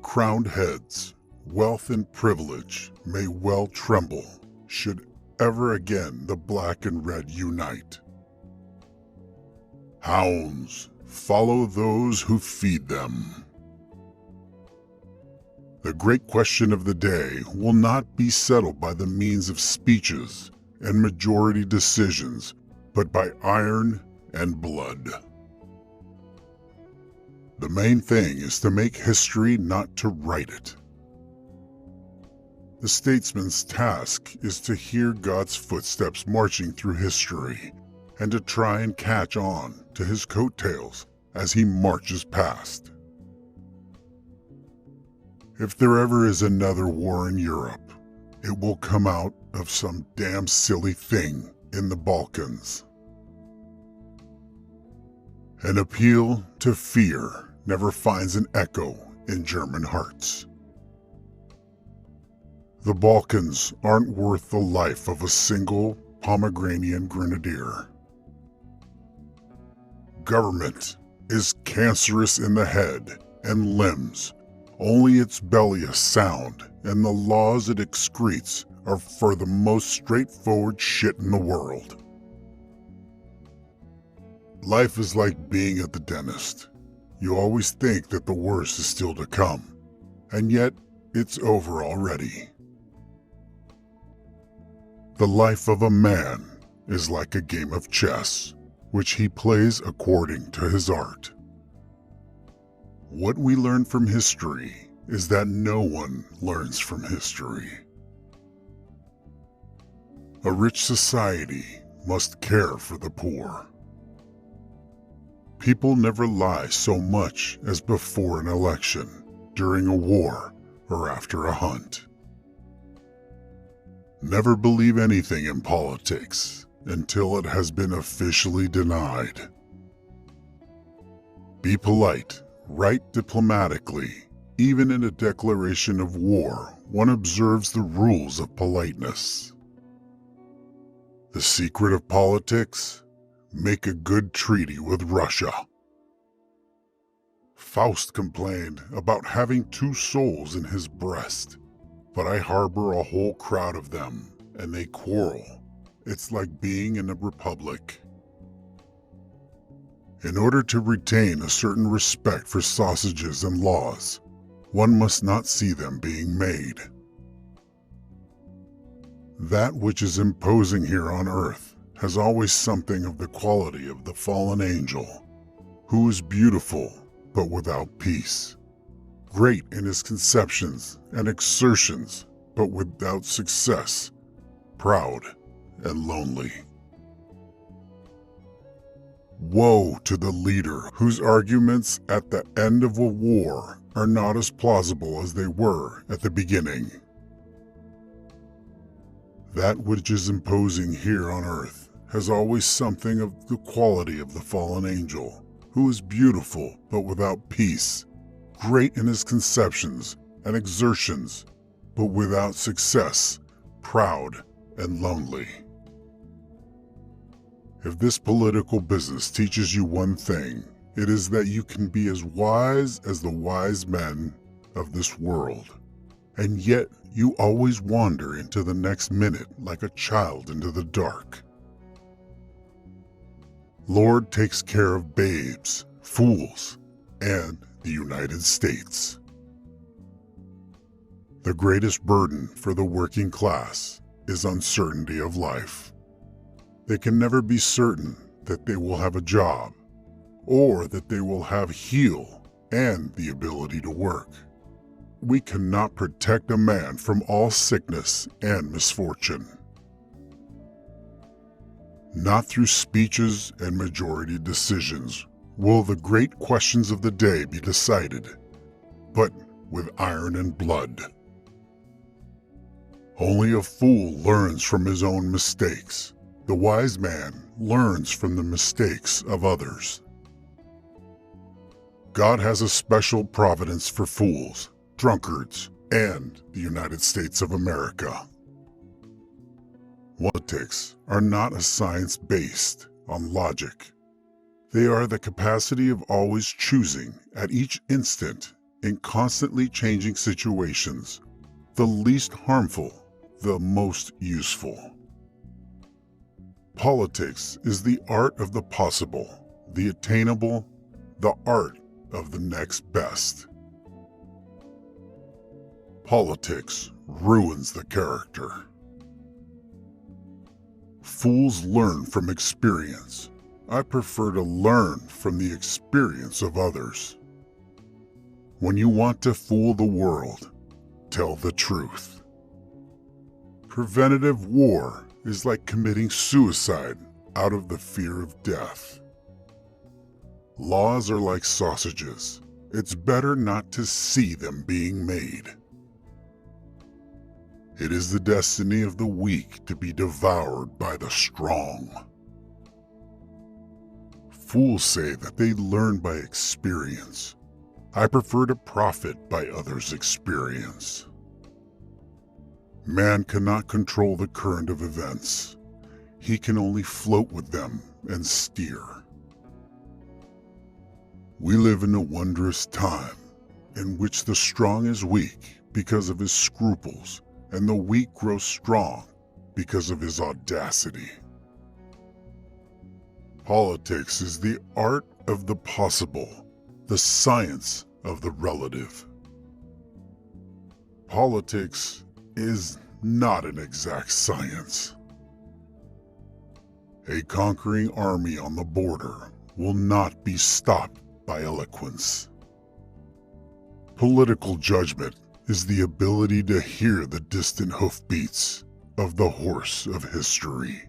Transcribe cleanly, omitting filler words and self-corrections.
Crowned heads, wealth and privilege may well tremble should ever again the black and red unite. Hounds follow those who feed them. The great question of the day will not be settled by the means of speeches and majority decisions, but by iron and blood. The main thing is to make history, not to write it. The statesman's task is to hear God's footsteps marching through history and to try and catch on to his coattails as he marches past. If there ever is another war in Europe, it will come out of some damn silly thing in the Balkans. An appeal to fear never finds an echo in German hearts. The Balkans aren't worth the life of a single Pomeranian grenadier. Government is cancerous in the head and limbs. Only its belly is sound, and the laws it excretes are for the most straightforward shit in the world. Life is like being at the dentist. You always think that the worst is still to come, and yet it's over already. The life of a man is like a game of chess, which he plays according to his art. What we learn from history is that no one learns from history. A rich society must care for the poor. People never lie so much as before an election, during a war, or after a hunt. Never believe anything in politics until it has been officially denied. Be polite, write diplomatically. Even in a declaration of war, one observes the rules of politeness. The secret of politics? Make a good treaty with Russia. Faust complained about having two souls in his breast, but I harbor a whole crowd of them, and they quarrel. It's like being in a republic. In order to retain a certain respect for sausages and laws, one must not see them being made. That which is imposing here on earth has always something of the quality of the fallen angel, who is beautiful but without peace, great in his conceptions and exertions but without success, proud and lonely. Woe to the leader whose arguments at the end of a war are not as plausible as they were at the beginning. That which is imposing here on earth has always something of the quality of the fallen angel, who is beautiful but without peace, great in his conceptions and exertions, but without success, proud and lonely. If this political business teaches you one thing, it is that you can be as wise as the wise men of this world, and yet you always wander into the next minute like a child into the dark. Lord takes care of babes, fools, and the United States. The greatest burden for the working class is uncertainty of life. They can never be certain that they will have a job, or that they will have heal and the ability to work. We cannot protect a man from all sickness and misfortune. Not through speeches and majority decisions will the great questions of the day be decided, but with iron and blood. Only a fool learns from his own mistakes. The wise man learns from the mistakes of others. God has a special providence for fools, drunkards, and the United States of America. Politics are not a science based on logic. They are the capacity of always choosing at each instant in constantly changing situations, the least harmful, the most useful. Politics is the art of the possible, the attainable, the art of the next best. Politics ruins the character. Fools learn from experience. I prefer to learn from the experience of others. When you want to fool the world, tell the truth. Preventative war is like committing suicide out of the fear of death. Laws are like sausages. It's better not to see them being made. It is the destiny of the weak to be devoured by the strong. Fools say that they learn by experience. I prefer to profit by others' experience. Man cannot control the current of events. He can only float with them and steer. We live in a wondrous time in which the strong is weak because of his scruples, and the weak grows strong because of his audacity. Politics is the art of the possible, the science of the relative. Politics is not an exact science. A conquering army on the border will not be stopped by eloquence. Political judgment is the ability to hear the distant hoofbeats of the horse of history.